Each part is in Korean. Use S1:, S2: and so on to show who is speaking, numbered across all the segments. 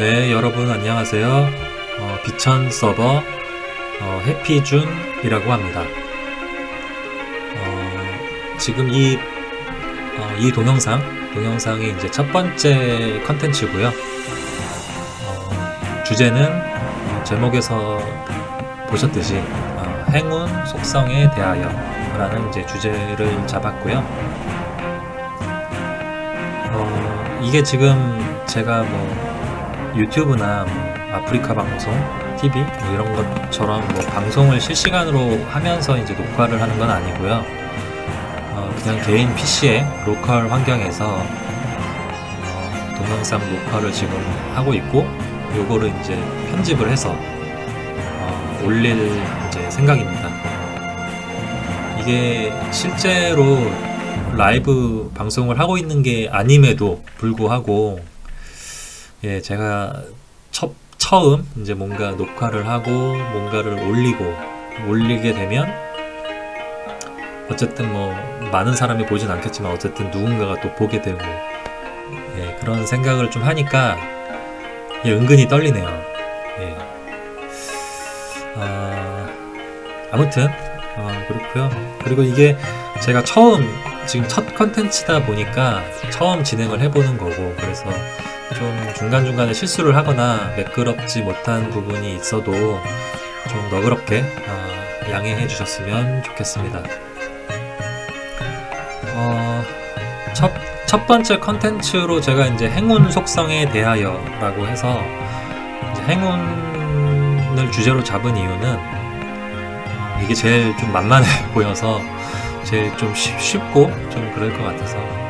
S1: 네, 여러분 안녕하세요. 비천 서버 해피준이라고 합니다. 지금 이 동영상이 이제 첫 번째 컨텐츠고요. 주제는 제목에서 보셨듯이 행운 속성에 대하여 라는 이제 주제를 잡았고요. 이게 지금 제가 유튜브나 아프리카 방송, TV 이런 것처럼 방송을 실시간으로 하면서 이제 녹화를 하는 건 아니고요. 그냥 개인 PC에 로컬 환경에서 동영상 녹화를 지금 하고 있고, 요거를 이제 편집을 해서 올릴 이제 생각입니다. 이게 실제로 라이브 방송을 하고 있는 게 아님에도 불구하고, 예, 제가 처음 이제 뭔가 녹화를 하고 뭔가를 올리게 되면 어쨌든 많은 사람이 보진 않겠지만 어쨌든 누군가가 또 보게 되고, 예, 그런 생각을 좀 하니까 은근히 떨리네요. 예. 아무튼 그렇고요. 그리고 이게 제가 지금 첫 컨텐츠다 보니까 처음 진행을 해보는 거고, 그래서 좀 중간중간에 실수를 하거나 매끄럽지 못한 부분이 있어도 좀 너그럽게 양해해 주셨으면 좋겠습니다. 첫 번째 컨텐츠로 제가 이제 행운 속성에 대하여 라고 해서 이제 행운을 주제로 잡은 이유는 이게 제일 좀 만만해 보여서 제일 좀 쉽고 좀 그럴 것 같아서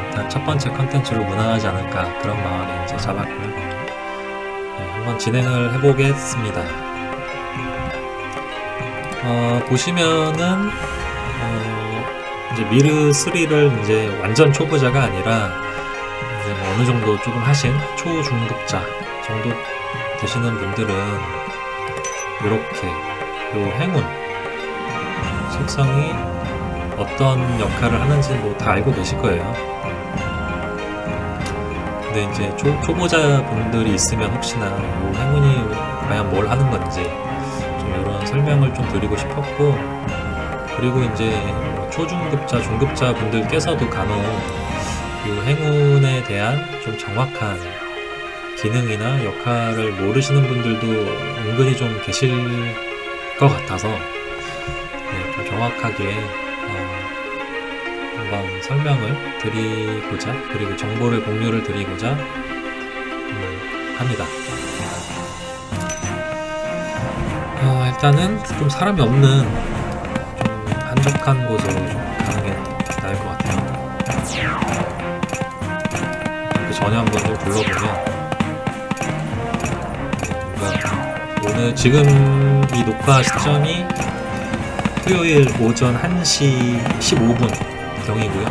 S1: 일단 첫 번째 컨텐츠로 무난하지 않을까 그런 마음에 이제 잡았고요. 네, 한번 진행을 해보겠습니다. 보시면은 이제 미르3를 이제 완전 초보자가 아니라 이제 어느 정도 조금 하신 초중급자 정도 되시는 분들은 이렇게 요 행운 속성이 어떤 역할을 하는지 다 알고 계실 거예요. 근데 이제 초보자분들이 있으면 혹시나 요 행운이 과연 뭘 하는 건지 좀 이런 설명을 좀 드리고 싶었고, 그리고 이제 초중급자, 중급자 분들께서도 간혹 이 행운에 대한 좀 정확한 기능이나 역할을 모르시는 분들도 은근히 좀 계실 것 같아서, 네, 좀 정확하게 한번 설명을 드리고자, 그리고 정보를 공유를 드리고자 합니다. 일단은 좀 사람이 없는 한적한 곳으로 좀 가는 게 나을 것 같아요. 그 전에 한번 좀 둘러보면 뭔가 오늘 지금 이 녹화 시점이 토요일 오전 1시 15분 경이고요.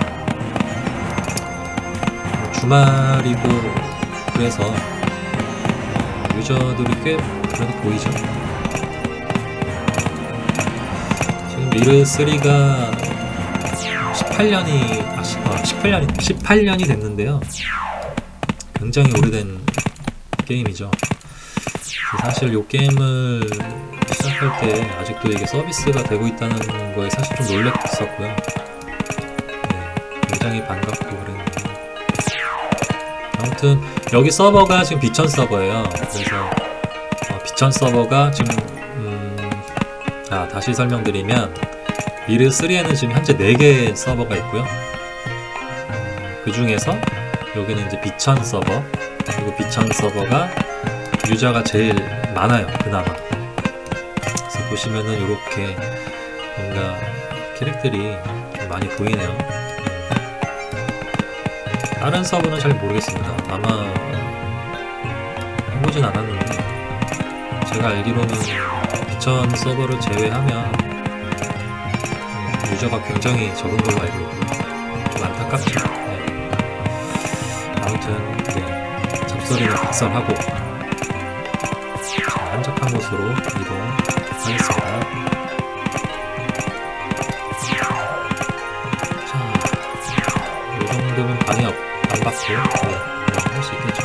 S1: 주말이고 그래서 유저들이 꽤 그래도 보이죠. 미르3가 18년이 됐는데요. 굉장히 오래된 게임이죠. 사실 이 게임을 시작할 때 아직도 이게 서비스가 되고 있다는 거에 사실 좀 놀랐었고요. 네, 굉장히 반갑고 그랬는데, 아무튼 여기 서버가 지금 비천 서버예요. 그래서 비천 서버가 지금 다시 설명드리면 미르3에는 지금 현재 4개 서버가 있고요. 그 중에서 여기는 이제 비천 서버, 그리고 비천 서버가 유저가 제일 많아요, 그나마. 그래서 보시면은 이렇게 뭔가 캐릭터들이 좀 많이 보이네요. 다른 서버는 잘 모르겠습니다. 아마 해보진 않았는데, 제가 알기로는 비천 서버를 제외하면 유저가 굉장히 적은 걸로 알고 있고요. 좀 안타깝죠. 네. 아무튼 네, 잡소리는 각설하고 한적한 곳으로 이동하겠습니다. 자, 이 정도면 방해 안 받고 할 수 있겠죠.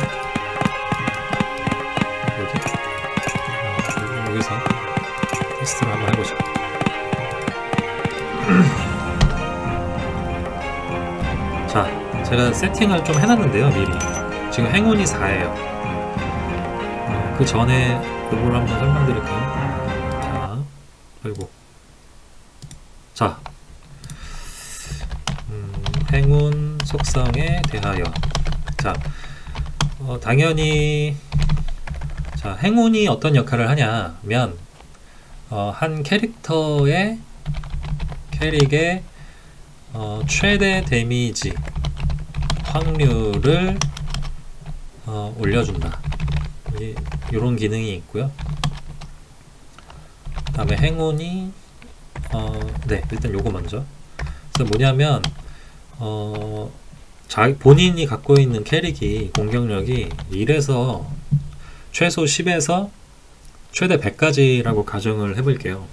S1: 자, 제가 세팅을 좀 해놨는데요, 미리. 지금 행운이 4예요. 그 전에 이걸 한번 설명드릴게요. 자, 아이고. 자, 행운 속성에 대하여. 자, 당연히, 자, 행운이 어떤 역할을 하냐면, 한 캐릭의 최대 데미지 확률을 올려준다. 이런 기능이 있고요. 그 다음에 행운이 네, 일단 요거 먼저. 그래서 뭐냐면 본인이 갖고 있는 캐릭이 공격력이 1에서 최소 10에서 최대 100까지라고 가정을 해볼게요.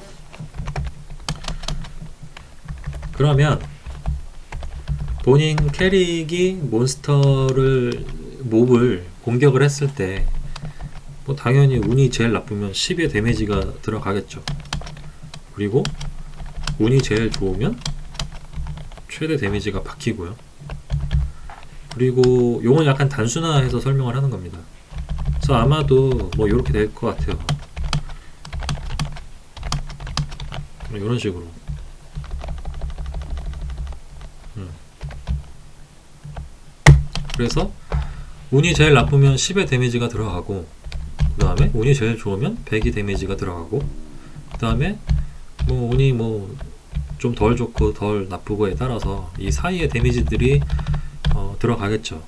S1: 그러면 본인 캐릭이 몹을 공격을 했을 때 뭐 당연히 운이 제일 나쁘면 10의 데미지가 들어가겠죠. 그리고 운이 제일 좋으면 최대 데미지가 바뀌고요. 그리고 요건 약간 단순화해서 설명을 하는 겁니다. 그래서 아마도 뭐 이렇게 될 것 같아요. 이런 식으로. 그래서 운이 제일 나쁘면 10의 데미지가 들어가고, 그 다음에 운이 제일 좋으면 100의 데미지가 들어가고, 그 다음에 뭐 운이 뭐 좀 덜 좋고 덜 나쁘고에 따라서 이 사이의 데미지들이 들어가겠죠.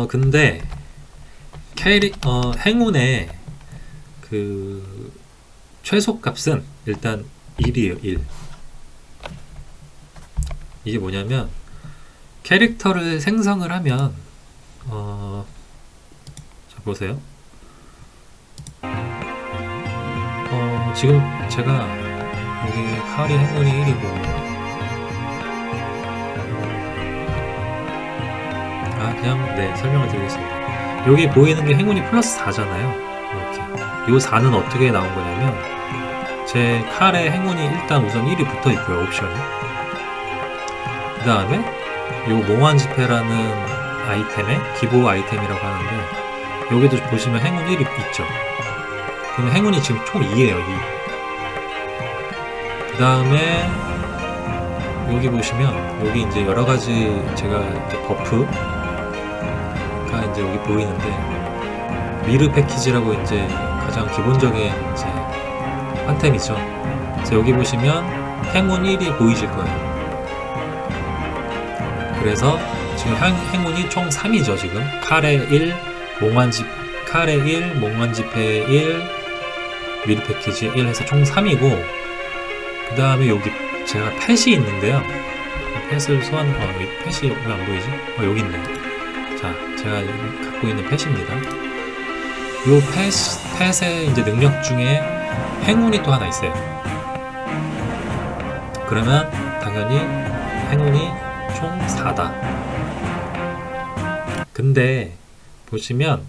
S1: 근데 행운의 그 최소값은 일단 1이에요. 1. 이게 뭐냐면 캐릭터를 생성을 하면 자, 보세요. 지금 제가 여기 칼이 행운이 1이고, 그냥 네, 설명을 드리겠습니다. 여기 보이는 게 행운이 플러스 4잖아요. 이렇게. 요 4는 어떻게 나온 거냐면, 제 칼에 행운이 일단 우선 1이 붙어 있고요, 옵션이. 그 다음에 요 몽환지폐라는 아이템의 기보 아이템이라고 하는데, 여기도 보시면 행운 1이 있죠. 그럼 행운이 지금 총 2예요, 2. 그 다음에 여기 보시면 여기 이제 여러가지 제가 이제 버프가 이제 여기 보이는데, 미르 패키지라고 이제 가장 기본적인 이제 한템이죠. 그래서 여기 보시면 행운 1이 보이실 거예요. 그래서 지금 행운이 총 3이죠. 지금 칼에 1, 칼에 1, 몽환지폐 1, 미르 패키지 1 해서 총 3이고, 그 다음에 여기 제가 펫이 있는데요. 펫을 펫이 왜 안 보이지? 여기 있네. 자, 제가 갖고 있는 펫입니다. 요 펫의 이제 능력 중에 행운이 또 하나 있어요. 그러면 당연히 행운이 총 4다. 근데 보시면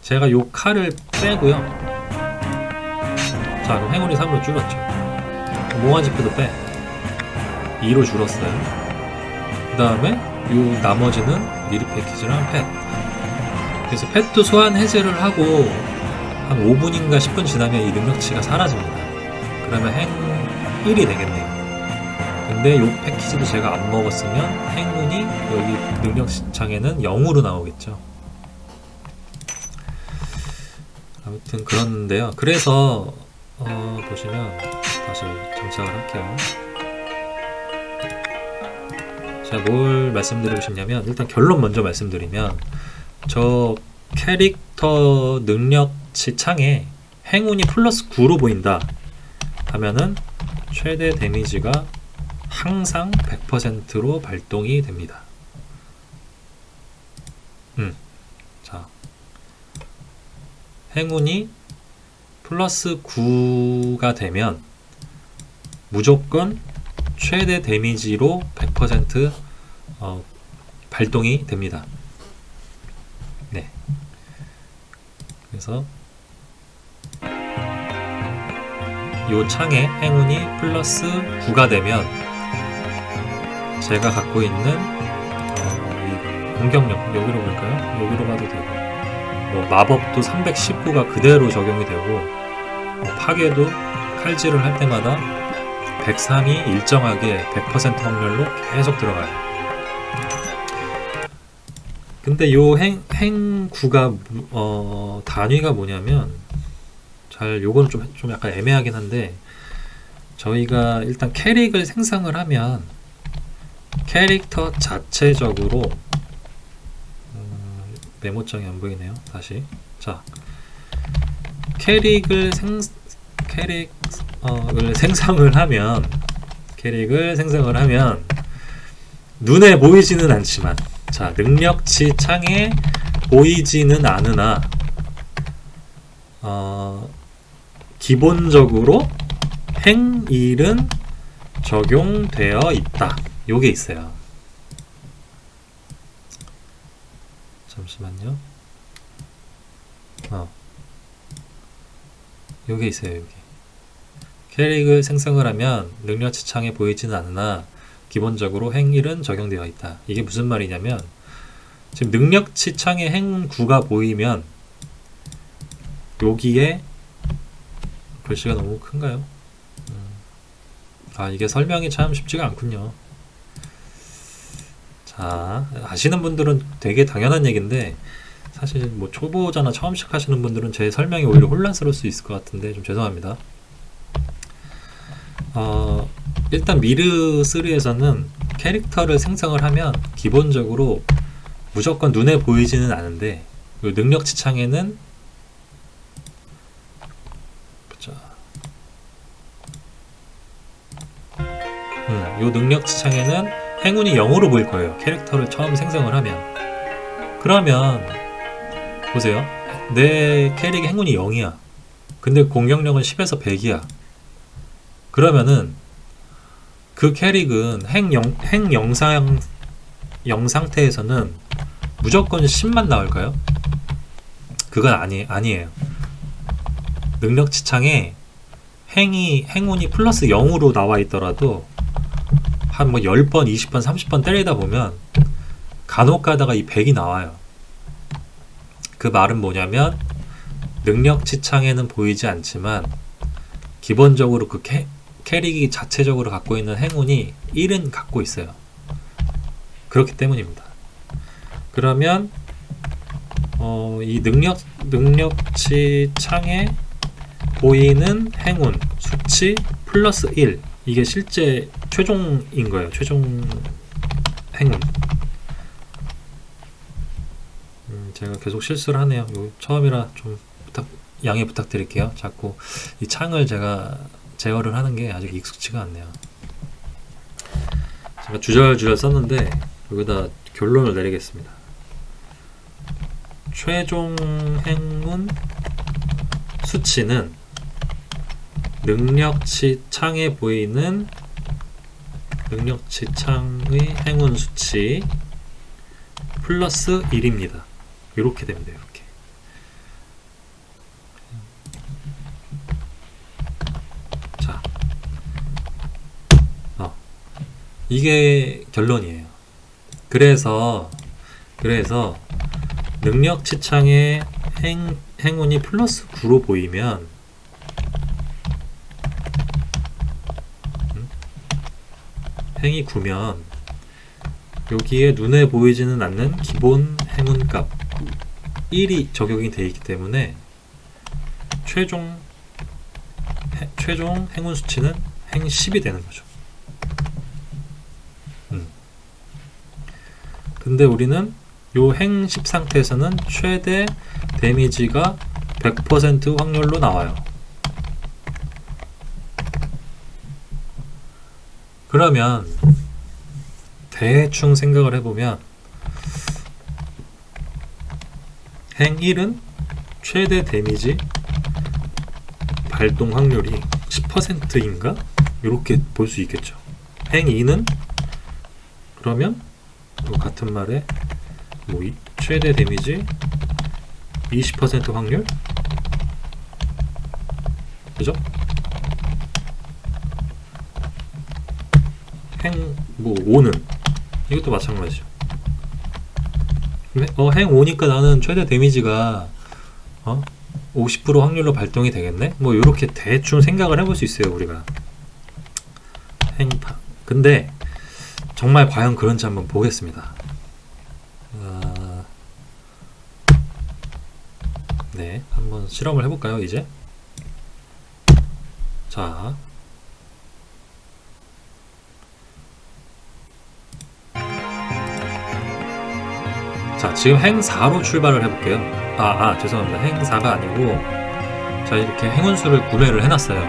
S1: 제가 요 칼을 빼고요. 자, 그럼 행운이 3으로 줄었죠. 몽환지폐도 빼. 2로 줄었어요. 그 다음에 요 나머지는 미리 패키지랑 펫. 그래서 펫도 소환 해제를 하고 한 5분인가 10분 지나면 이 능력치가 사라집니다. 그러면 행 1이 되겠네요. 근데 요 패키지도 제가 안 먹었으면 행운이 여기 능력창에는 0으로 나오겠죠. 아무튼 그런데요. 그래서 보시면 다시 정착을 할게요. 제가 뭘 말씀드리고 싶냐면, 일단 결론 먼저 말씀드리면, 저 캐릭터 능력치 창에 행운이 플러스 9로 보인다 하면은 최대 데미지가 항상 100%로 발동이 됩니다. 자, 행운이 플러스 9가 되면 무조건 최대 데미지로 100% 발동이 됩니다. 네. 그래서 요 창에 행운이 플러스 9가 되면 제가 갖고 있는 이 공격력, 여기로 볼까요? 여기로 가도 되고, 뭐 마법도 319가 그대로 적용이 되고, 뭐 파괴도 칼질을 할 때마다 103이 일정하게 100% 확률로 계속 들어가요. 근데 요 행구가 단위가 뭐냐면, 요거는 좀 약간 애매하긴 한데, 저희가 일단 캐릭을 생성을 하면 캐릭터 자체적으로 메모장이 안 보이네요. 다시. 자, 캐릭을 생성을 하면 눈에 보이지는 않지만, 자, 능력치 창에 보이지는 않으나 기본적으로 행일은 적용되어 있다. 요게 있어요. 잠시만요. 요게 있어요. 여기 캐릭을 생성을 하면 능력치 창에 보이지는 않으나 기본적으로 행일은 적용되어 있다. 이게 무슨 말이냐면, 지금 능력치 창에 행 9가 보이면 여기에 글씨가 너무 큰가요? 이게 설명이 참 쉽지가 않군요. 자, 아시는 분들은 되게 당연한 얘기인데, 사실 뭐 초보자나 처음 시작하시는 분들은 제 설명이 오히려 혼란스러울 수 있을 것 같은데 좀 죄송합니다. 일단 미르3에서는 캐릭터를 생성을 하면 기본적으로 무조건 눈에 보이지는 않은데, 요 능력치 창에는 요 능력치 창에는 행운이 0으로 보일 거예요. 캐릭터를 처음 생성을 하면. 그러면 보세요. 내 캐릭의 행운이 0이야. 근데 공격력은 10에서 100이야. 그러면은 그 캐릭은 행 상태에서는 무조건 10만 나올까요? 그건 아니에요. 능력치 창에 행운이 플러스 0으로 나와 있더라도 한 뭐 10번, 20번, 30번 때리다 보면 간혹 가다가 이 100이 나와요. 그 말은 뭐냐면, 능력치 창에는 보이지 않지만 기본적으로 그 캐릭이 자체적으로 갖고 있는 행운이 1은 갖고 있어요. 그렇기 때문입니다. 그러면 이 능력치 창에 보이는 행운 수치 플러스 1, 이게 실제 최종인 거예요. 최종 행운. 제가 계속 실수를 하네요. 처음이라 좀 양해 부탁드릴게요. 자꾸 이 창을 제가 제어를 하는 게 아직 익숙치가 않네요. 제가 주절주절 썼는데 여기다 결론을 내리겠습니다. 최종 행운 수치는 능력치 창에 보이는 능력치 창의 행운 수치 플러스 1입니다. 이렇게 됩니다. 이렇게. 자, 이게 결론이에요. 그래서 능력치 창에 행운이 플러스 9로 보이면 행이 9면 여기에 눈에 보이지는 않는 기본 행운값 1이 적용이 되어 있기 때문에 최종 행운 수치는 행 10이 되는 거죠. 근데 우리는 요 행 10 상태에서는 최대 데미지가 100% 확률로 나와요. 그러면 대충 생각을 해보면 행 1은 최대 데미지 발동 확률이 10%인가? 이렇게 볼 수 있겠죠. 행 2는 그러면 같은 말에 뭐 최대 데미지 20% 확률? 그죠? 뭐 5는 이것도 마찬가지죠. 행 5니까 나는 최대 데미지가 50% 확률로 발동이 되겠네? 뭐 이렇게 대충 생각을 해볼 수 있어요 우리가. 근데 정말 과연 그런지 한번 보겠습니다. 네, 한번 실험을 해볼까요 이제? 자, 지금 행 4로 출발을 해볼게요. 죄송합니다. 행 4가 아니고 자, 이렇게 행운수를 구매를 해놨어요.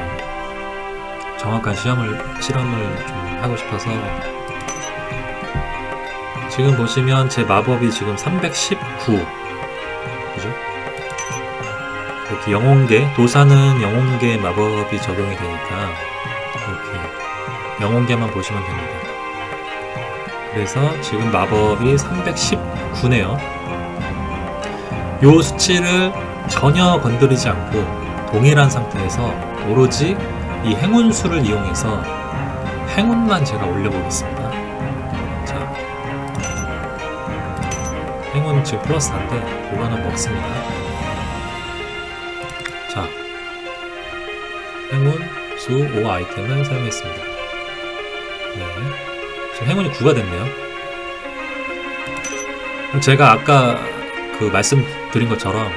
S1: 정확한 실험을 좀 하고 싶어서. 지금 보시면 제 마법이 지금 319, 그죠? 이렇게 영혼계, 도사는 영혼계 마법이 적용이 되니까 이렇게 영혼계만 보시면 됩니다. 그래서 지금 마법이 319네요. 요 수치를 전혀 건드리지 않고 동일한 상태에서 오로지 이 행운수를 이용해서 행운만 제가 올려보겠습니다. 자, 행운 지금 플러스 4인데 이거는 먹습니다. 자, 행운 수 5 아이템을 사용했습니다. 네, 지금 행운이 9가 됐네요. 제가 아까 그 말씀드린 것처럼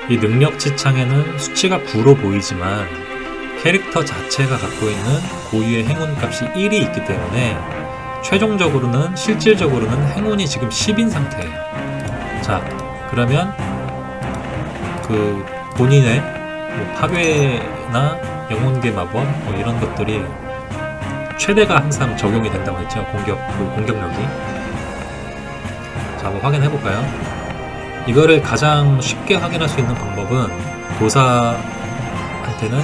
S1: 이 능력치 창에는 수치가 9로 보이지만 캐릭터 자체가 갖고 있는 고유의 행운 값이 1이 있기 때문에 최종적으로는 실질적으로는 행운이 지금 10인 상태예요. 자, 그러면 그 본인의 뭐 파괴나 영혼계 마법 뭐 이런 것들이 최대가 항상 적용이 된다고 했죠. 공격력이. 자, 한번 확인해 볼까요? 이거를 가장 쉽게 확인할 수 있는 방법은 도사한테는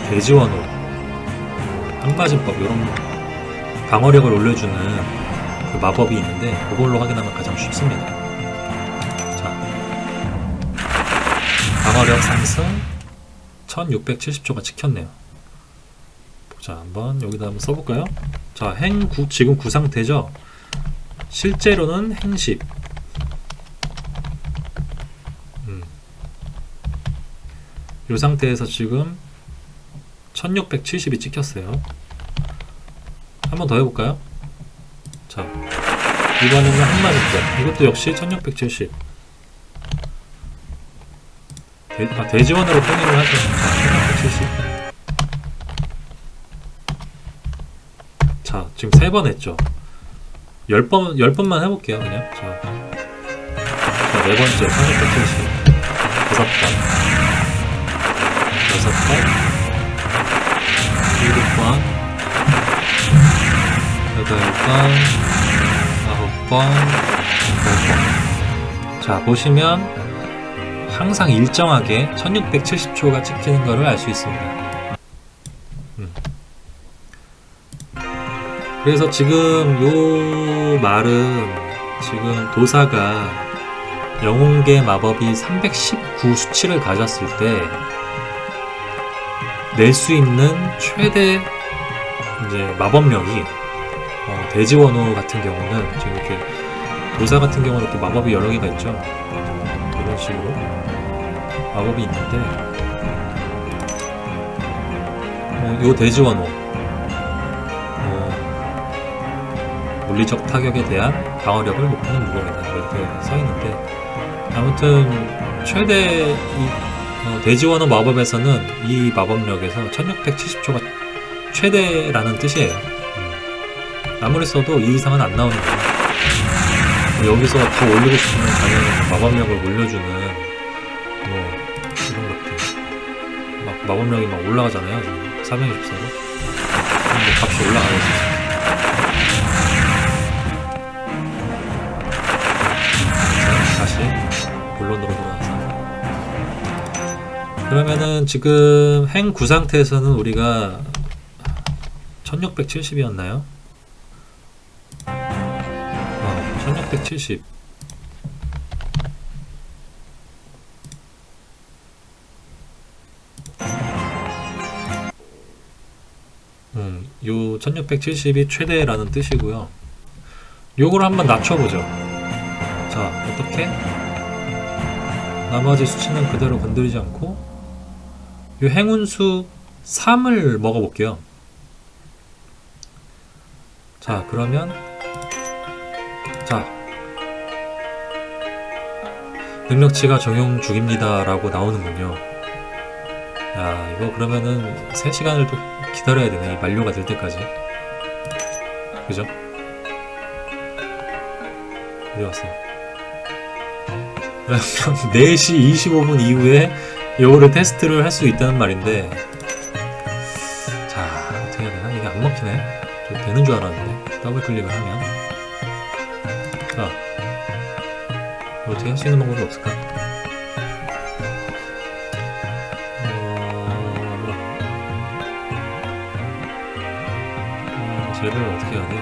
S1: 대지원으로 항마진법 이런 방어력을 올려주는 그 마법이 있는데 그걸로 확인하면 가장 쉽습니다. 자, 방어력 상승 1670초가 찍혔네요. 자, 한번 여기다 한번 써볼까요? 자, 지금 9 상태죠? 실제로는 행 10. 이 상태에서 지금 1670이 찍혔어요. 한번 더 해볼까요? 자, 이번에는 한마디죠. 이것도 역시 1670. 대지원으로 통일을 하죠. 자, 1670. 자, 지금 3번 했죠. 10번만 해볼게요, 그냥. 자, 4번째, 1670. 5번. 6번, 7번, 8번, 9번, 10번. 자, 보시면 항상 일정하게 1670초가 찍히는 것을 알 수 있습니다. 그래서 지금 요 말은 지금 도사가 영혼계 마법이 319 수치를 가졌을 때 낼 수 있는 최대 이제 마법력이 대지원호 같은 경우는 지금 이렇게 도사 같은 경우는 이렇게 마법이 여러 개가 있죠. 이런 식으로 마법이 있는데 요 대지원호 물리적 타격에 대한 방어력을 높이는 무공이다 이렇게 써 있는데 아무튼 최대 대지원호 마법에서는 이 마법력에서 1670초가 최대라는 뜻이에요. 아무리 써도 이 이상은 안 나오는 거예요. 여기서 더 올리고 싶으면 당연히 마법력을 올려주는 뭐 이런 것들 막 마법력이 막 올라가잖아요. 424로 근데 값이 올라가야지. 다시 본론으로 돌아와서 그러면은 지금 행 9 상태에서는 우리가 1670이었나요? 1670 음, 요 1670이 최대라는 뜻이고요. 요걸 한번 낮춰보죠. 자, 어떻게? 나머지 수치는 그대로 건드리지 않고 요 행운수 3을 먹어볼게요. 자, 그러면 자, 능력치가 적용 중입니다 라고 나오는군요. 야, 이거 그러면은 3시간을 또 기다려야 되네, 이 만료가 될 때까지. 그죠? 어디 갔어? 그러면 4시 25분 이후에 요거를 테스트를 할 수 있다는 말인데, 자, 어떻게 해야 되나? 이게 안 먹히네. 좀 되는 줄 알았는데 더블 클릭을 하면, 자, 어떻게 할 수 있는 방법이 없을까? 쟤를 어떻게 해야 돼?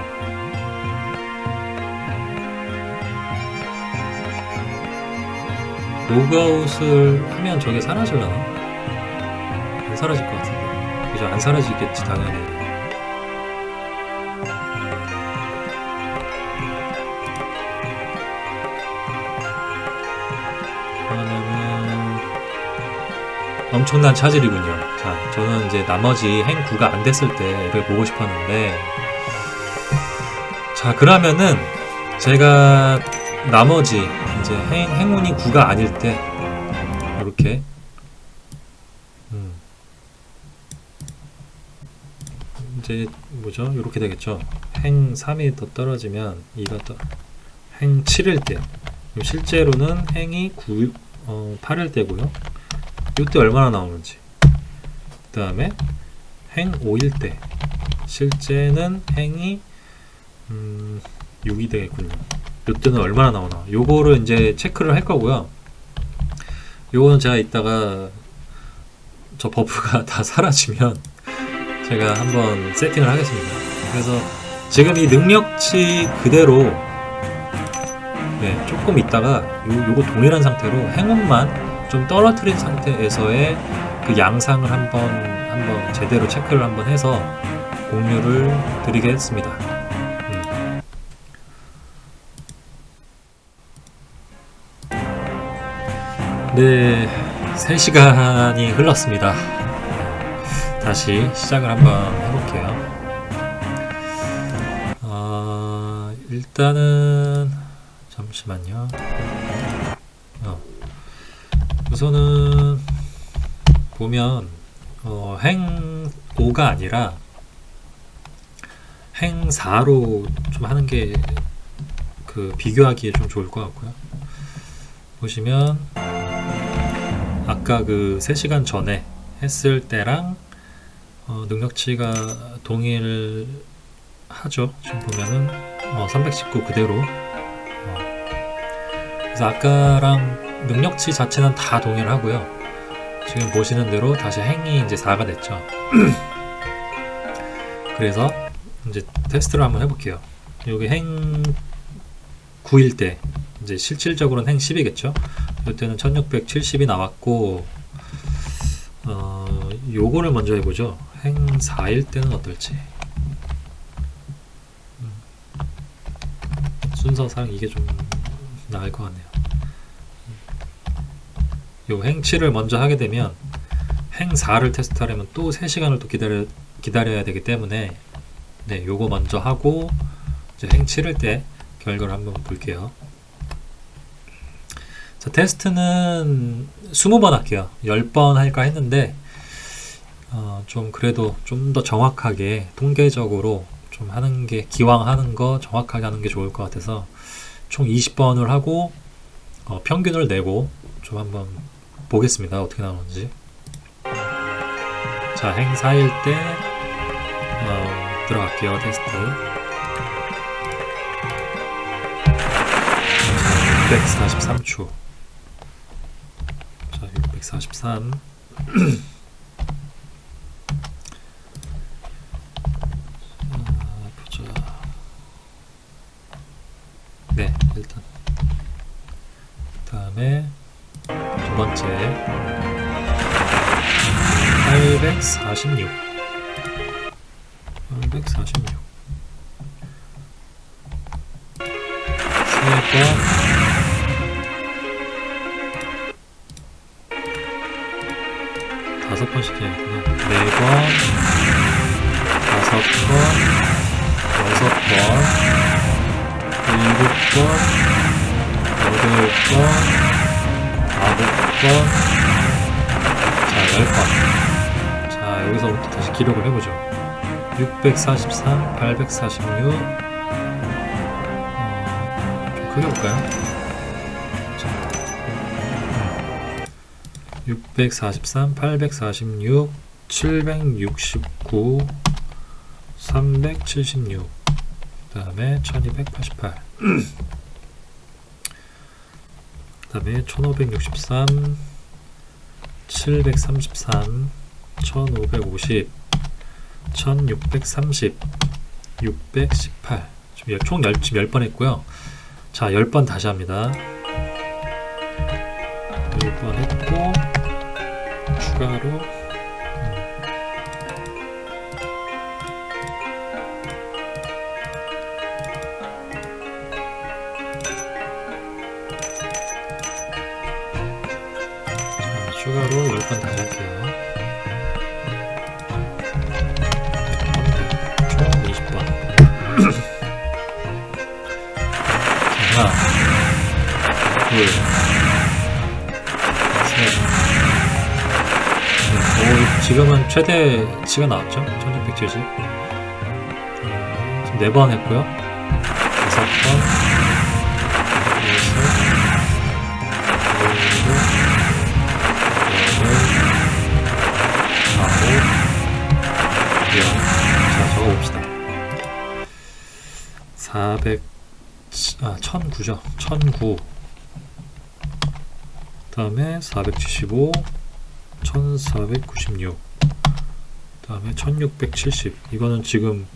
S1: 로그아웃을 하면 저게 사라질라나? 안 사라질 것 같은데. 그죠? 안 사라지겠지, 당연히. 그러면은 엄청난 차질이군요. 자, 저는 이제 나머지 행 9가 안 됐을 때를 보고 싶었는데, 자, 그러면은 제가 나머지 이제 행운이 9가 아닐 때 이렇게 이제 뭐죠? 이렇게 되겠죠. 행 3이 더 떨어지면 2가 더, 행 7일 때, 실제로는 행이 8일 때고요. 이때 얼마나 나오는지. 그 다음에 행 5일 때, 실제는 행이 6이 되겠군요. 이때는 얼마나 나오나. 요거를 이제 체크를 할 거고요. 요거는 제가 이따가 저 버프가 다 사라지면 제가 한번 세팅을 하겠습니다. 그래서 지금 이 능력치 그대로, 네, 조금 있다가 요거 동일한 상태로 행운만 좀 떨어뜨린 상태에서의 그 양상을 한번 제대로 체크를 한번 해서 공유를 드리겠습니다. 네, 3시간이 흘렀습니다. 다시 시작을 한번 해볼게요. 일단은 잠시만요. 우선은 보면 행 5가 아니라 행 4로 좀 하는 게 그 비교하기에 좀 좋을 것 같고요. 보시면 아까 그 3시간 전에 했을 때랑 능력치가 동일하죠. 지금 보면은 319 그대로. 그래서 아까랑 능력치 자체는 다 동일하고요. 지금 보시는 대로 다시 행이 이제 4가 됐죠. 그래서 이제 테스트를 한번 해볼게요. 여기 행 9일 때 이제 실질적으로는 행 10이겠죠. 이때는 1670이 나왔고, 요거를 먼저 해보죠. 행 4일 때는 어떨지. 순서상 이게 좀 나을 것 같네요. 요 행 7을 먼저 하게 되면 행 4를 테스트하려면 또 3시간을 또 기다려야 되기 때문에, 네, 요거 먼저 하고 이제 행 7일 때 결과를 한번 볼게요. 자, 테스트는 20번 할게요. 10번 할까 했는데 좀 그래도 좀 더 정확하게 통계적으로 좀 하는 게, 기왕 하는 거 정확하게 하는 게 좋을 것 같아서 총 20번을 하고 평균을 내고 좀 한번 보겠습니다. 어떻게 나오는지. 자, 행 4일 때 들어갈게요. 테스트 643초. 자, 643. 보자. 네, 일단 그 다음에 두 번째 846. 446 3번 5번씩 해야겠구나. 4번 5번 6번 7번 8번 9번 자 10번. 자 여기서부터 다시 기록을 해보죠. 643 846 좀 크게 볼까요? 643 846 769 376 그 다음에 1288 그 다음에 1563 733 1550 1630 618 지금 총 10번 했고요. 자 10번 다시 합니다. 10번 했고 추가로 추가로 10번 다시 할게요. 총 20번. 하나, 둘, 셋. 지금은 최대치가 나왔죠? 1670. 지금 4번 했고요. 5번, 6, 7, 8, 9, 10. 자, 적어봅시다. 1009죠. 1009. 그 다음에 475, 1496. 그 다음에 1670. 이거는 지금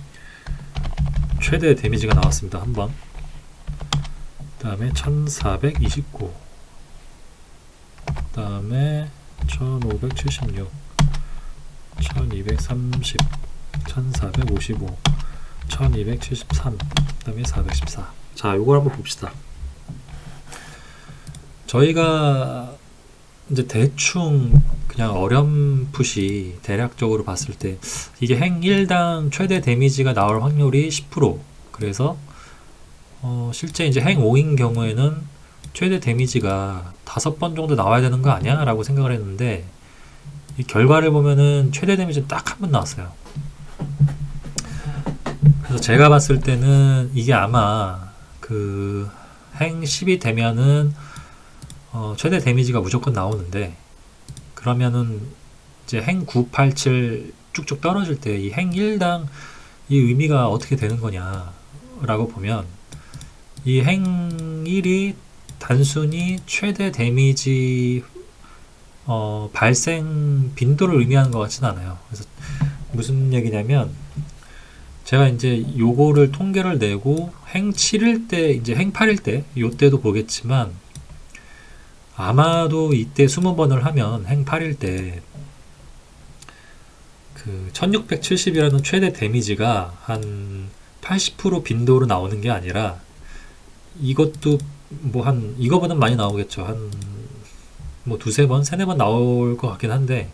S1: 최대 데미지가 나왔습니다. 한번. 그 다음에 1429. 그 다음에 1576. 1230, 1455, 1273, 그 다음에 414. 자, 요걸 한번 봅시다. 저희가 이제 대충 그냥 어렴풋이 대략적으로 봤을 때 이게 행 1당 최대 데미지가 나올 확률이 10%. 그래서 실제 이제 행 5인 경우에는 최대 데미지가 5번 정도 나와야 되는 거 아니야? 라고 생각을 했는데 이 결과를 보면은 최대 데미지는 딱 한 번 나왔어요. 그래서 제가 봤을 때는 이게 아마 그 행 10이 되면은 최대 데미지가 무조건 나오는데 그러면은 이제 행 9, 8, 7 쭉쭉 떨어질 때 이 행 1당 이 의미가 어떻게 되는 거냐 라고 보면 이 행 1이 단순히 최대 데미지 발생 빈도를 의미하는 것 같지는 않아요. 그래서 무슨 얘기냐면 제가 이제 요거를 통계를 내고 행 7일 때 이제 행 8일 때 요때도 보겠지만 아마도 이때 20번을 하면 행 8일 때 그 1670이라는 최대 데미지가 한 80% 빈도로 나오는 게 아니라 이것도 뭐 한 이거보다 많이 나오겠죠. 한 뭐 2-3번, 3-4번 나올 것 같긴 한데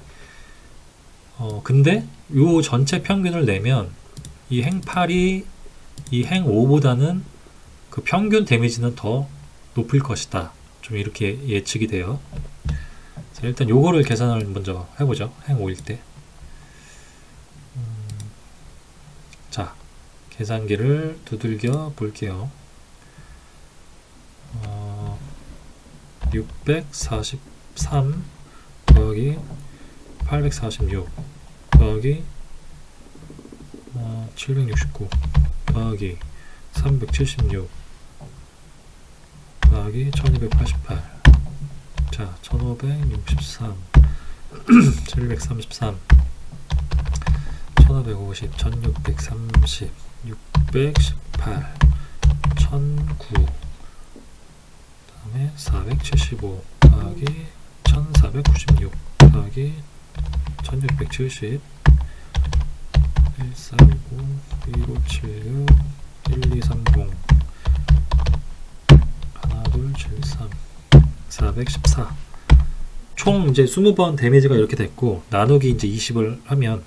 S1: 근데 요 전체 평균을 내면 이 행 8이 이 행 5보다는 그 평균 데미지는 더 높을 것이다. 좀 이렇게 예측이 돼요. 자, 일단 요거를 계산을 먼저 해보죠. 행 5일 때. 자, 계산기를 두들겨 볼게요. 643 더하기 846 더하기 769 더하기 376 더하기 1288 자 1563 733 1550 1630 618 1009 다음에 475 더하기 1496 더하기 1670 1, 1419 1576 1230 1273 414. 총 이제 20번 데미지가 이렇게 됐고, 나누기 이제 20을 하면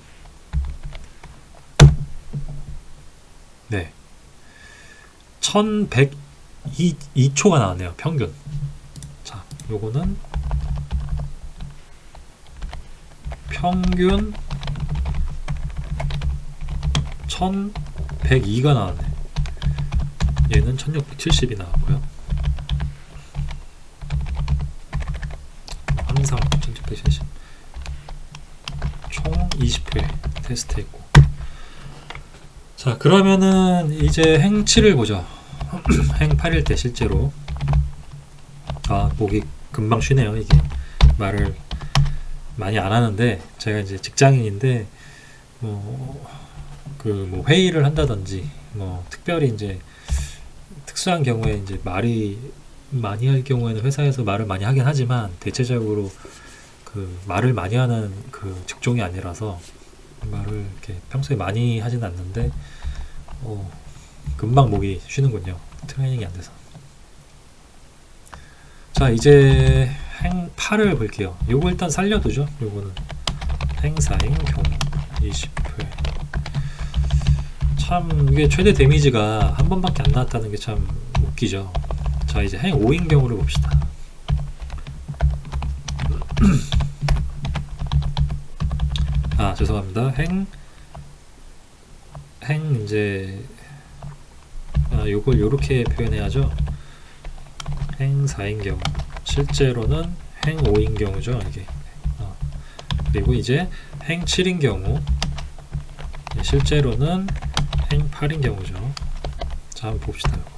S1: 네 1102초가 나왔네요, 평균. 자, 요거는 평균 1102가 나왔네. 얘는 1670이 나왔고요. 항상 1670. 총 20회 테스트했고. 자, 그러면은 이제 행 7을 보죠. 행 8일 때 실제로 목이 금방 쉬네요. 이게 말을 많이 안 하는데, 제가 이제 직장인인데 뭐 회의를 한다든지 뭐 특별히 이제 특수한 경우에 이제 말이 많이 할 경우에는 회사에서 말을 많이 하긴 하지만, 대체적으로 그 말을 많이 하는 그 직종이 아니라서 말을 이렇게 평소에 많이 하진 않는데 금방 목이 쉬는군요. 트레이닝이 안 돼서. 자, 이제 행 8을 볼게요. 요거 일단 살려두죠. 요거는 행 4인 경우 20회. 참 이게 최대 데미지가 한 번밖에 안 나왔다는 게 참 웃기죠. 자, 이제 행 5인 경우를 봅시다. 죄송합니다. 행 이제 요걸 요렇게 표현해야죠. 행 4인 경우, 실제로는 행 5인 경우죠, 이게. 그리고 이제 행 7인 경우, 실제로는 행 8인 경우죠. 자, 한번 봅시다. 이거.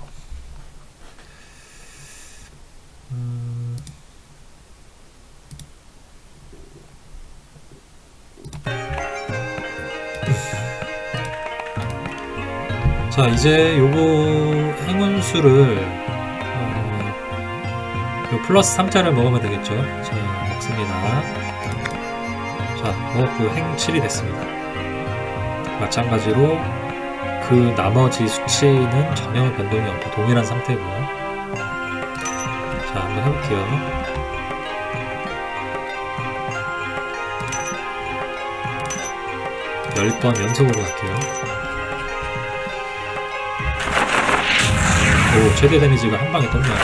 S1: 자, 이제 요거 행운수를 요 플러스 3자를 먹으면 되겠죠. 자, 먹습니다. 자, 먹었고 행 7이 됐습니다. 마찬가지로 그 나머지 수치는 전혀 변동이 없고 동일한 상태고요. 자, 한번 해볼게요. 열 번 연속으로 할게요. 오, 최대 데미지가 한 방에 떴네요. 오,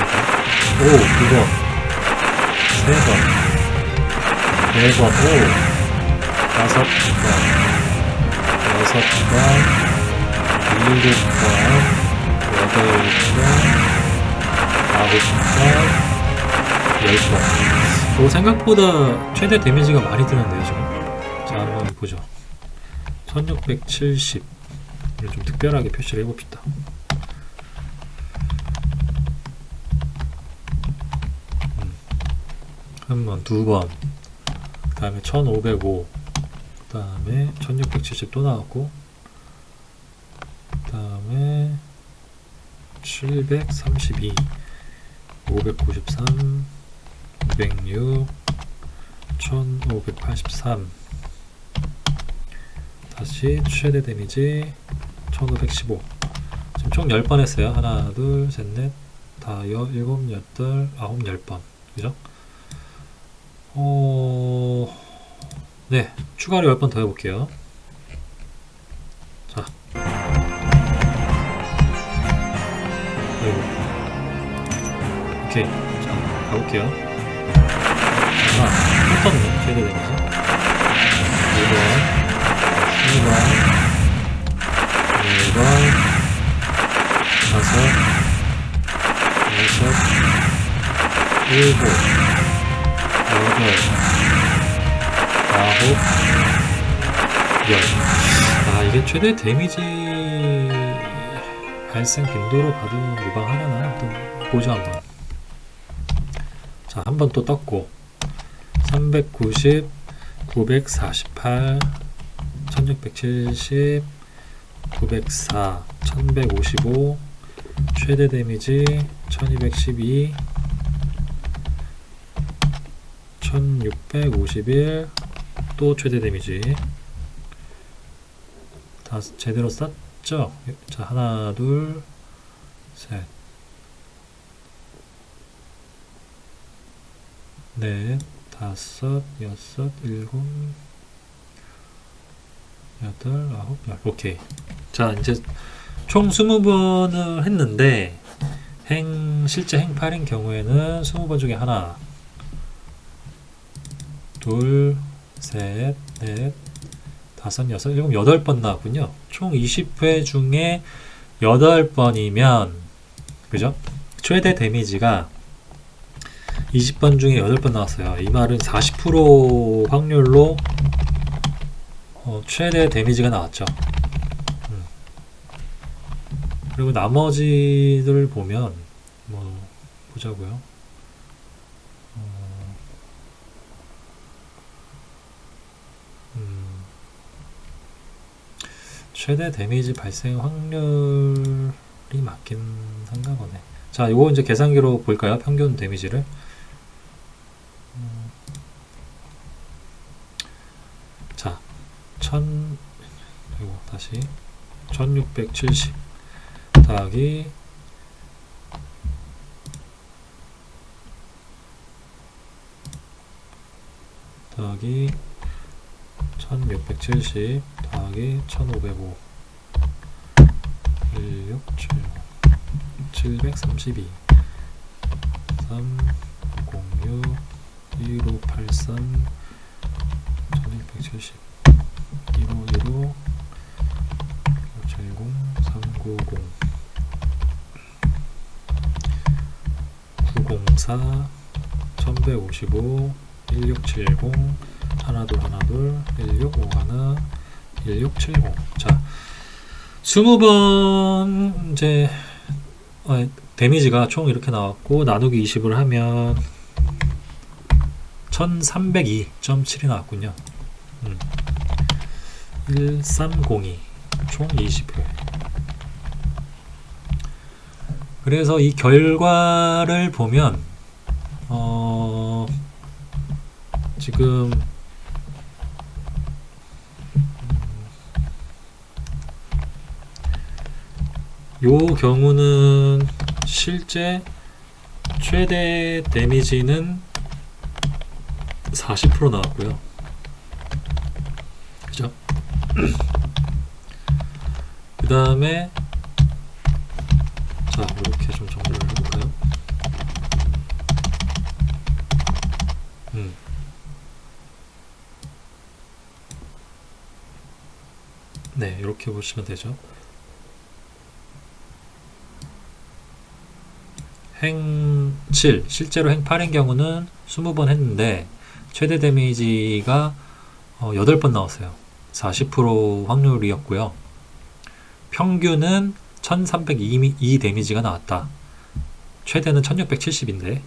S1: 2번, 3번, 4번, 오, 5번, 6번, 7번, 8번, 9번, 10번. 오, 생각보다 최대 데미지가 많이 드는데요, 지금. 자, 한번 보죠. 1670. 좀 특별하게 표시를 해봅시다. 한 번, 두 번, 그 다음에 1505, 그 다음에 1670 또 나왔고, 그 다음에 732, 593, 206, 1583. 다시 최대 데미지 1515. 지금 총 10번 했어요. 하나, 둘, 셋, 넷, 다, 7, 8, 9, 10번. 그죠? 네, 추가로 10번 더 해볼게요. 자, 오케이. 자, 가볼게요. 하나, 떴네, 최대 데미지. 1번, 2번, 4번, 5, 6, 7, 8, 9, 10. 이게 최대 데미지 발생 빈도로 봐도 무방하려나? 또 보죠, 한번. 자, 한 번 또 떴고, 390, 948, 1670, 904, 1155, 최대 데미지 1212, 1651, 또 최대 데미지, 그 다 제대로 썼죠? 자, 하나, 둘, 셋, 넷, 다섯, 여섯, 일곱, 여덟, 아홉, 열. 오케이. 자, 이제 총 20번을 했는데 실제 행팔인 경우에는 20번 중에 하나, 둘, 셋, 넷, 다섯, 여섯, 일곱, 8번 나왔군요. 총 20회 중에 8번이면, 그죠? 최대 데미지가 20번 중에 8번 나왔어요. 이 말은 40% 확률로 최대 데미지가 나왔죠. 그리고 나머지들 보면 뭐 보자고요. 최대 데미지 발생 확률이 맞긴 한가 보네. 자, 요거 이제 계산기로 볼까요? 평균 데미지를. 자, 요거 다시 1670 더하기 1670 더하기 1505 1670 732 306 1583 1670 1515 570 390 904 1155 1670 하나둘 1651 1670. 자, 20번 이제 데미지가 총 이렇게 나왔고 나누기 20을 하면 1302.7이 나왔군요. 1302 총 20회. 그래서 이 결과를 보면 지금 요 경우는 실제 최대 데미지는 40% 나왔고요. 그죠? 그 다음에 자, 이렇게 좀 정리를 해볼까요? 네, 이렇게 보시면 되죠. 행 7, 실제로 행 8인 경우는 20번 했는데 최대 데미지가 8번 나왔어요. 40% 확률이었고요. 평균은 1302 데미지가 나왔다. 최대는 1670인데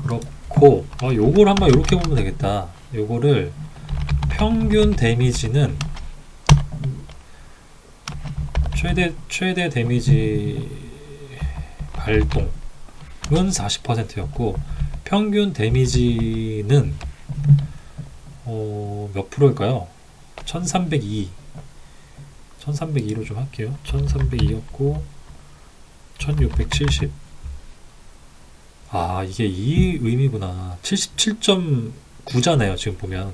S1: 그렇고 요걸 한번 이렇게 보면 되겠다. 요거를 평균 데미지는 최대 데미지 발동은 40%였고 평균 데미지는 몇 프로일까요? 1302로 좀 할게요. 1302였고 1670. 이게 이 의미구나. 77.9잖아요. 지금 보면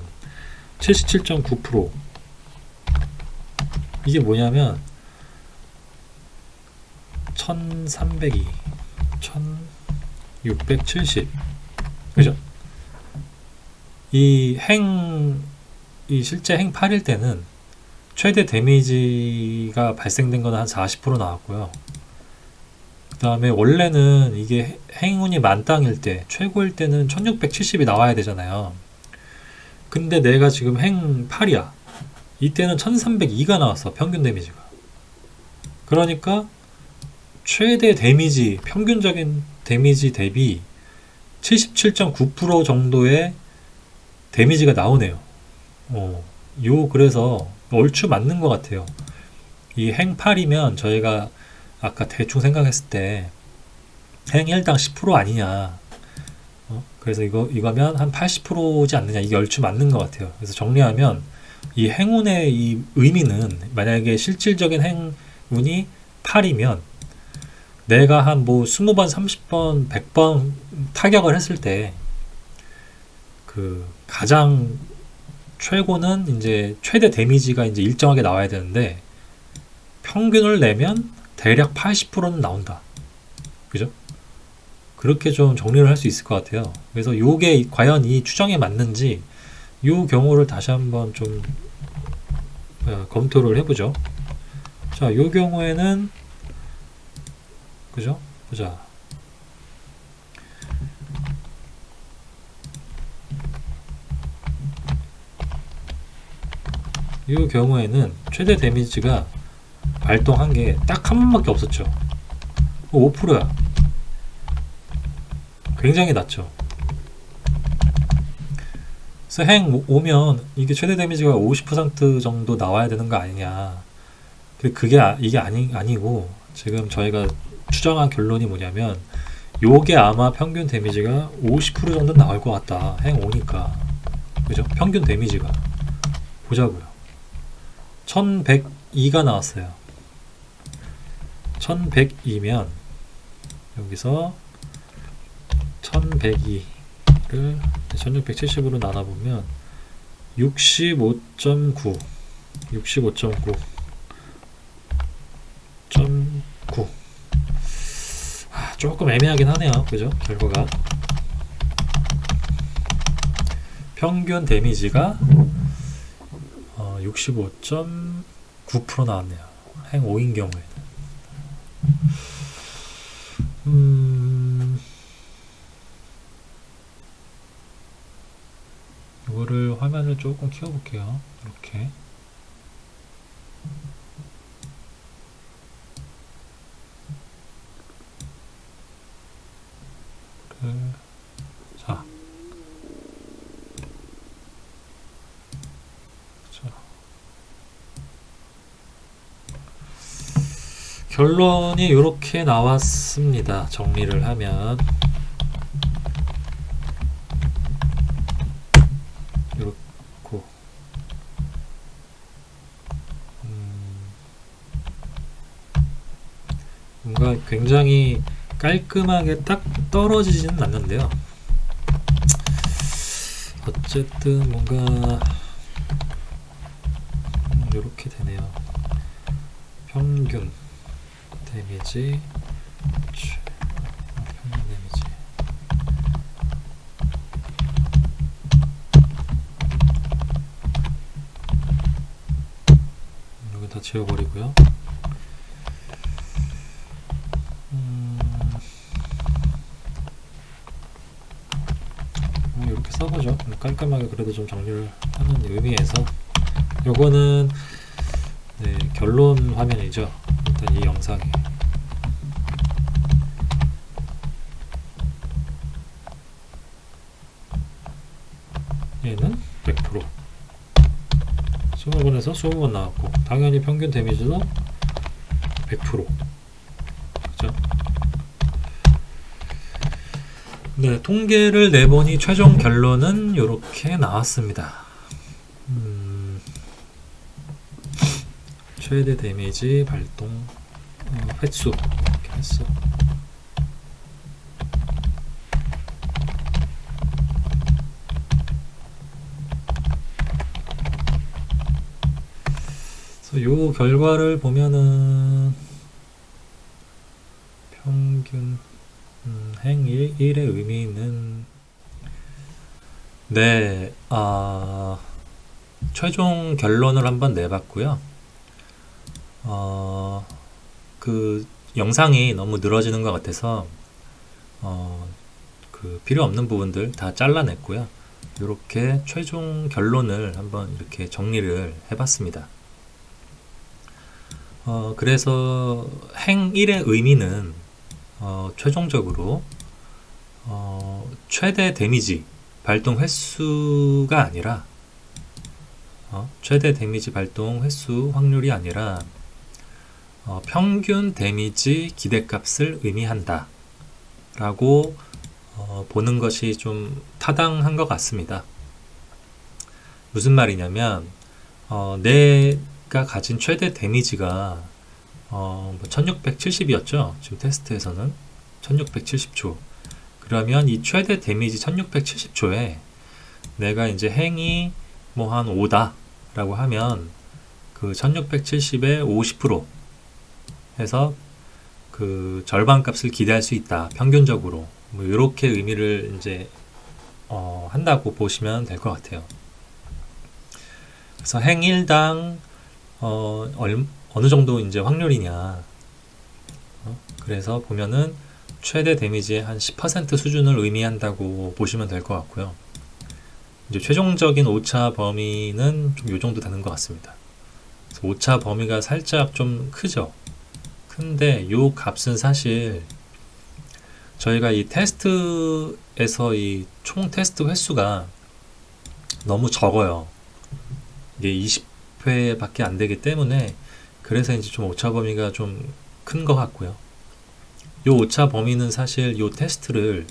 S1: 77.9%. 이게 뭐냐면 1302 1670. 그죠? 이 실제 행 8일 때는 최대 데미지가 발생된 건 한 40% 나왔고요. 그 다음에 원래는 이게 행운이 만땅일 때, 최고일 때는 1670이 나와야 되잖아요. 근데 내가 지금 행 8이야. 이때는 1302가 나왔어. 평균 데미지가. 그러니까 최대 데미지, 평균적인 데미지 대비 77.9% 정도의 데미지가 나오네요. 그래서 얼추 맞는 것 같아요. 이 행 8이면 저희가 아까 대충 생각했을 때 행 1당 10% 아니냐. 그래서 이거면 한 80%지 않느냐. 이게 얼추 맞는 것 같아요. 그래서 정리하면 이 행운의 이 의미는 만약에 실질적인 행운이 8이면 내가 한 뭐 20번, 30번, 100번 타격을 했을 때 그 가장 최고는 이제 최대 데미지가 이제 일정하게 나와야 되는데 평균을 내면 대략 80%는 나온다. 그죠? 그렇게 좀 정리를 할 수 있을 것 같아요. 그래서 요게 과연 이 추정에 맞는지 요 경우를 다시 한번 좀 검토를 해보죠. 자, 요 경우에는 그죠? 보자. 이 경우에는 최대 데미지가 발동한 게 딱 한 번밖에 없었죠. 5%야. 굉장히 낮죠. 그래서 행 오면 이게 최대 데미지가 50% 정도 나와야 되는 거 아니냐. 이게 아니고 지금 저희가 추정한 결론이 뭐냐면 요게 아마 평균 데미지가 50% 정도 나올 것 같다. 행 오니까. 그죠? 평균 데미지가. 보자고요. 1102가 나왔어요. 1102면 여기서 1102를 1670으로 나눠보면 65.9 65.9 조금 애매하긴 하네요. 그죠? 결과가 평균 데미지가 65.9% 나왔네요. 행 5인 경우에는. 이거를 화면을 조금 키워볼게요. 이렇게. 자. 결론이 이렇게 나왔습니다. 정리를 하면 이렇고 뭔가 굉장히 깔끔하게 딱 떨어지지는 않는데요. 어쨌든 뭔가 이렇게 되네요. 평균 데미지 평균 데미지 여기 다 지워버리고요. 이렇게 써보죠. 깔끔하게 그래도 좀 정리를 하는 의미에서 요거는 네, 결론 화면이죠. 일단 이 영상이 얘는 100% 20번에서 20번 나왔고 당연히 평균 데미지도 100% 그죠? 네, 통계를 내보니 최종 결론은 이렇게 나왔습니다. 최대 데미지 발동 횟수 이렇게 했어. 그래서 요 결과를 보면은 평균 행 1의 의미는 네, 최종 결론을 한번 내봤고요. 그 영상이 너무 늘어지는 것 같아서 그 필요 없는 부분들 다 잘라냈고요. 이렇게 최종 결론을 한번 이렇게 정리를 해봤습니다. 그래서 행 1의 의미는 최종적으로 최대 데미지 발동 횟수가 아니라 최대 데미지 발동 횟수 확률이 아니라 평균 데미지 기대값을 의미한다 라고 보는 것이 좀 타당한 것 같습니다. 무슨 말이냐면 내가 가진 최대 데미지가 1670이었죠. 지금 테스트에서는 1670초. 그러면 이 최대 데미지 1670초에 내가 이제 행이 뭐 한 5다 라고 하면 그 1670의 50% 해서 그 절반 값을 기대할 수 있다. 평균적으로. 뭐 이렇게 의미를 이제 한다고 보시면 될 것 같아요. 그래서 행 1당 어느 정도 이제 확률이냐. 그래서 보면은 최대 데미지의 한 10% 수준을 의미한다고 보시면 될 것 같고요. 이제 최종적인 오차 범위는 좀 요 정도 되는 것 같습니다. 그래서 오차 범위가 살짝 좀 크죠. 근데 요 값은 사실 저희가 이 테스트에서 이 총 테스트 횟수가 너무 적어요. 이게 20회밖에 안 되기 때문에 그래서 이제 좀 오차 범위가 좀 큰 것 같고요. 요 오차 범위는 사실 요 테스트를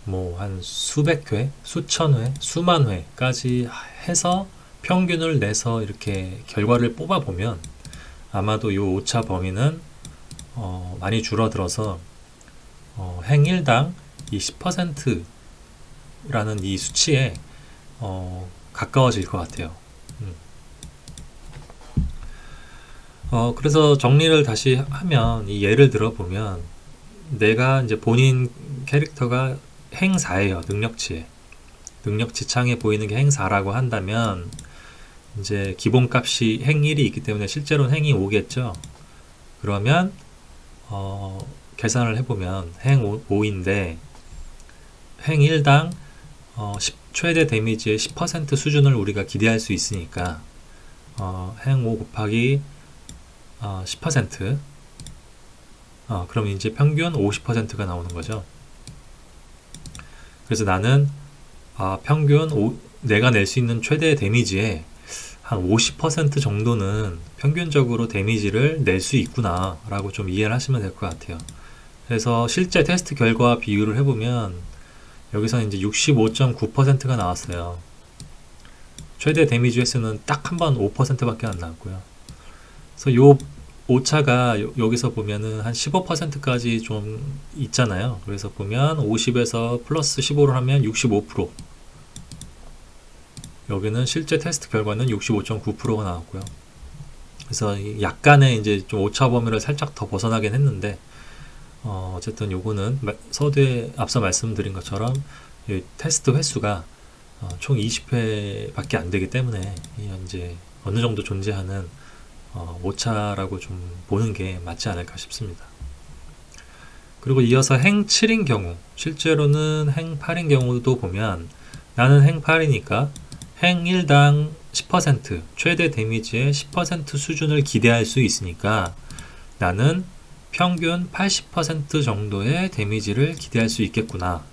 S1: 뭐 한 수백 회, 수천 회, 수만 회까지 해서 평균을 내서 이렇게 결과를 뽑아 보면 아마도 요 오차 범위는 많이 줄어들어서 행 1당 이 10%라는 이 수치에 가까워질 것 같아요. 그래서 정리를 다시 하면 이 예를 들어 보면 내가 이제 본인 캐릭터가 행 4예요. 능력치 창에 보이는 게 행 4라고 한다면 이제 기본값이 행 1이 있기 때문에 실제로는 행이 5겠죠. 그러면 계산을 해보면 행 5인데 행 1당 최대 데미지의 10% 수준을 우리가 기대할 수 있으니까 행 5 곱하기 10% 그럼 이제 평균 50%가 나오는 거죠. 그래서 나는 평균 내가 낼 수 있는 최대 데미지의 한 50% 정도는 평균적으로 데미지를 낼 수 있구나 라고 좀 이해를 하시면 될 것 같아요. 그래서 실제 테스트 결과 비교를 해보면 여기서 이제 65.9%가 나왔어요. 최대 데미지 횟수는 딱 한 번 5%밖에 안 나왔고요. 그래서 요 오차가 여기서 보면은 한 15%까지 좀 있잖아요. 그래서 보면 50에서 플러스 15를 하면 65%. 여기는 실제 테스트 결과는 65.9%가 나왔고요. 그래서 약간의 이제 좀 오차 범위를 살짝 더 벗어나긴 했는데 어쨌든 요거는 서두에 앞서 말씀드린 것처럼 이 테스트 횟수가 총 20회밖에 안 되기 때문에 이제 어느 정도 존재하는 오차라고 좀 보는 게 맞지 않을까 싶습니다. 그리고 이어서 행 7인 경우, 실제로는 행 8인 경우도 보면 나는 행 8이니까 행 1당 10%, 최대 데미지의 10% 수준을 기대할 수 있으니까 나는 평균 80% 정도의 데미지를 기대할 수 있겠구나.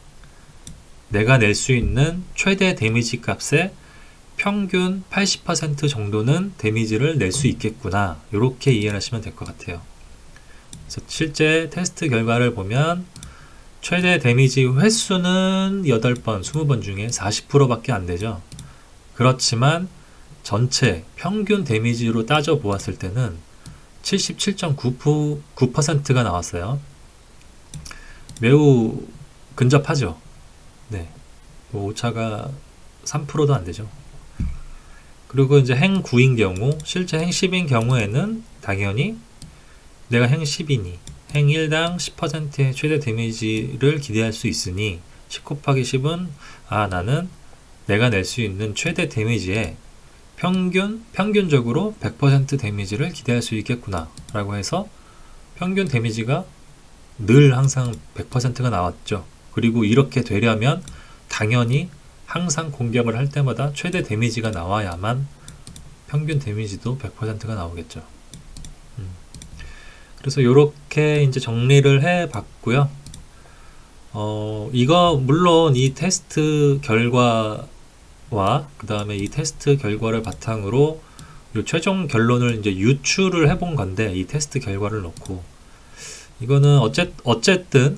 S1: 내가 낼 수 있는 최대 데미지 값의 평균 80% 정도는 데미지를 낼 수 있겠구나. 이렇게 이해를 하시면 될 것 같아요. 그래서 실제 테스트 결과를 보면 최대 데미지 횟수는 8번, 20번 중에 40%밖에 안 되죠. 그렇지만 전체 평균 데미지로 따져 보았을 때는 77.9%가 나왔어요. 매우 근접하죠. 네. 뭐 오차가 3%도 안 되죠. 그리고 이제 행 9인 경우, 실제 행 10인 경우에는 당연히 내가 행 10이니 행 1당 10%의 최대 데미지를 기대할 수 있으니 10 곱하기 10은 나는 내가 낼 수 있는 최대 데미지의 평균적으로 100% 데미지를 기대할 수 있겠구나 라고 해서 평균 데미지가 늘 항상 100%가 나왔죠. 그리고 이렇게 되려면 당연히 항상 공격을 할 때마다 최대 데미지가 나와야만 평균 데미지도 100%가 나오겠죠. 그래서 이렇게 이제 정리를 해 봤고요. 이거 물론 이 테스트 결과와 그 다음에 이 테스트 결과를 바탕으로 요 최종 결론을 이제 유추를 해본 건데, 이 테스트 결과를 놓고 이거는 어쨌든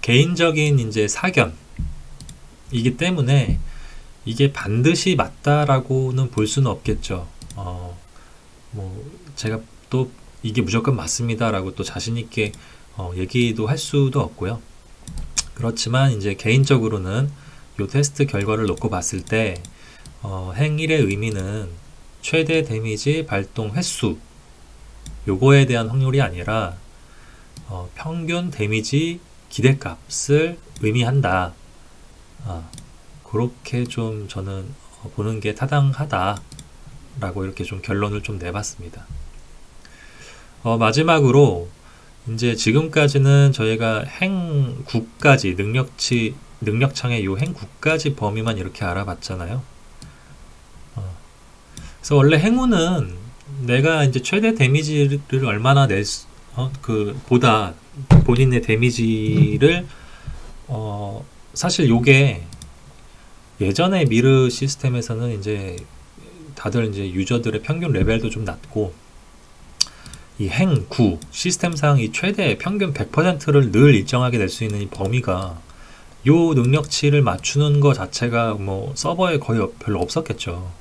S1: 개인적인 이제 사견이기 때문에 이게 반드시 맞다라고는 볼 수는 없겠죠. 뭐 제가 또 이게 무조건 맞습니다라고 또 자신 있게 얘기도 할 수도 없고요. 그렇지만 이제 개인적으로는 요 테스트 결과를 놓고 봤을 때 행 1의 의미는 최대 데미지 발동 횟수 요거에 대한 확률이 아니라 평균 데미지 기대값을 의미한다. 그렇게 좀 저는 보는 게 타당하다 라고 이렇게 좀 결론을 좀 내봤습니다. 마지막으로 이제 지금까지는 저희가 행 9까지 능력창의 요 행 9까지 범위만 이렇게 알아봤잖아요. 그래서 원래 행운은 내가 이제 최대 데미지를 얼마나 보다 본인의 데미지를 사실 요게 예전에 미르 시스템에서는 이제 다들 이제 유저들의 평균 레벨도 좀 낮고 이 행 9 시스템상 이 최대 평균 100%를 늘 일정하게 낼 수 있는 이 범위가 요 능력치를 맞추는 거 자체가 뭐 서버에 거의 별로 없었겠죠.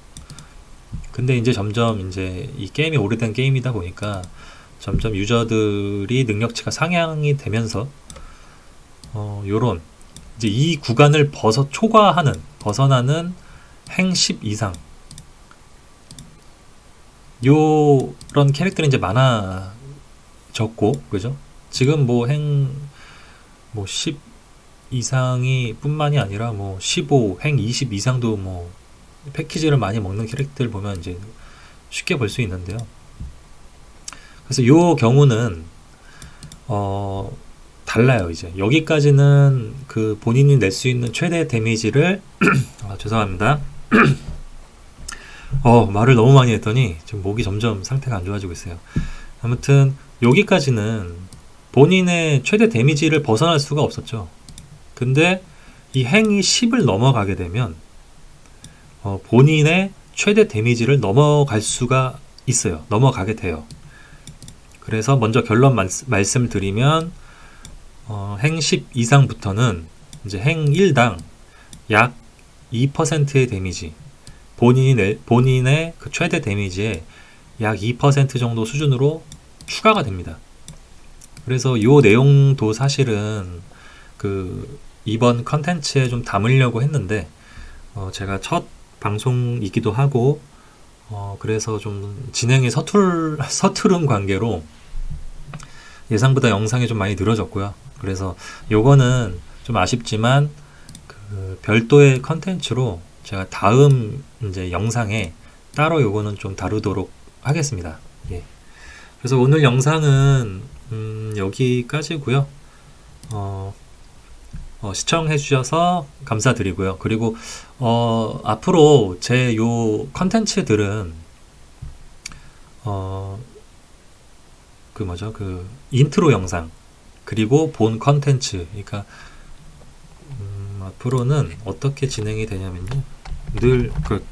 S1: 근데 이제 점점 이제 이 게임이 오래된 게임이다 보니까 점점 유저들이 능력치가 상향이 되면서 요런 이제 이 구간을 벗어나는 행 10 이상 요런 캐릭터는 이제 많아졌고, 그죠? 지금 뭐 행 10 이상이 뿐만이 아니라 뭐 15, 행 20 이상도 뭐 패키지를 많이 먹는 캐릭터들 보면 이제 쉽게 볼 수 있는데요. 그래서 요 경우는 달라요. 이제 여기까지는 그 본인이 낼 수 있는 최대 데미지를 죄송합니다. 말을 너무 많이 했더니 지금 목이 점점 상태가 안 좋아지고 있어요. 아무튼 여기까지는 본인의 최대 데미지를 벗어날 수가 없었죠. 근데 이 행이 10을 넘어가게 되면 본인의 최대 데미지를 넘어갈 수가 있어요. 넘어가게 돼요. 그래서 먼저 결론 말씀드리면 행 10 이상부터는 이제 행 1당 약 2%의 데미지, 본인의 그 최대 데미지의 약 2% 정도 수준으로 추가가 됩니다. 그래서 요 내용도 사실은 그 이번 컨텐츠에 좀 담으려고 했는데 제가 첫 방송이기도 하고 그래서 좀 진행이 서투른 관계로 예상보다 영상이 좀 많이 늘어졌고요. 그래서 요거는 좀 아쉽지만 그 별도의 컨텐츠로 제가 다음 이제 영상에 따로 요거는 좀 다루도록 하겠습니다. 예. 그래서 오늘 영상은 여기까지고요. 시청해 주셔서 감사드리고요. 그리고 앞으로 제 요 컨텐츠들은 그 인트로 영상 그리고 본 컨텐츠, 그러니까 앞으로는 어떻게 진행이 되냐면요, 늘 그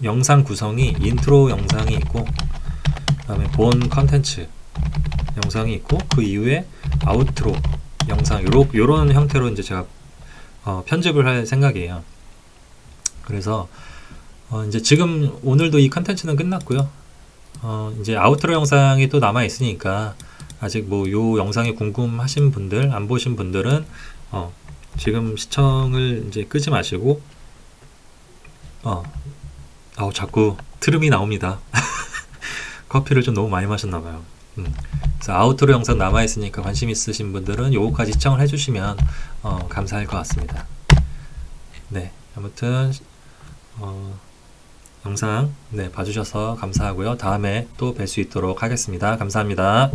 S1: 영상 구성이 인트로 영상이 있고 그다음에 본 컨텐츠 영상이 있고 그 이후에 아우트로 영상 요런 형태로 이제 제가 편집을 할 생각이에요. 그래서 이제 지금 오늘도 이 컨텐츠는 끝났고요. 이제 아우트로 영상이 또 남아 있으니까 아직 뭐 요 영상이 궁금하신 분들, 안 보신 분들은 지금 시청을 이제 끄지 마시고 자꾸 트름이 나옵니다. 커피를 좀 너무 많이 마셨나봐요. 그래서 아우트로 영상 남아 있으니까 관심 있으신 분들은 요거까지 시청을 해주시면 감사할 것 같습니다. 네, 아무튼 영상 봐주셔서 감사하고요. 다음에 또 뵐 수 있도록 하겠습니다. 감사합니다.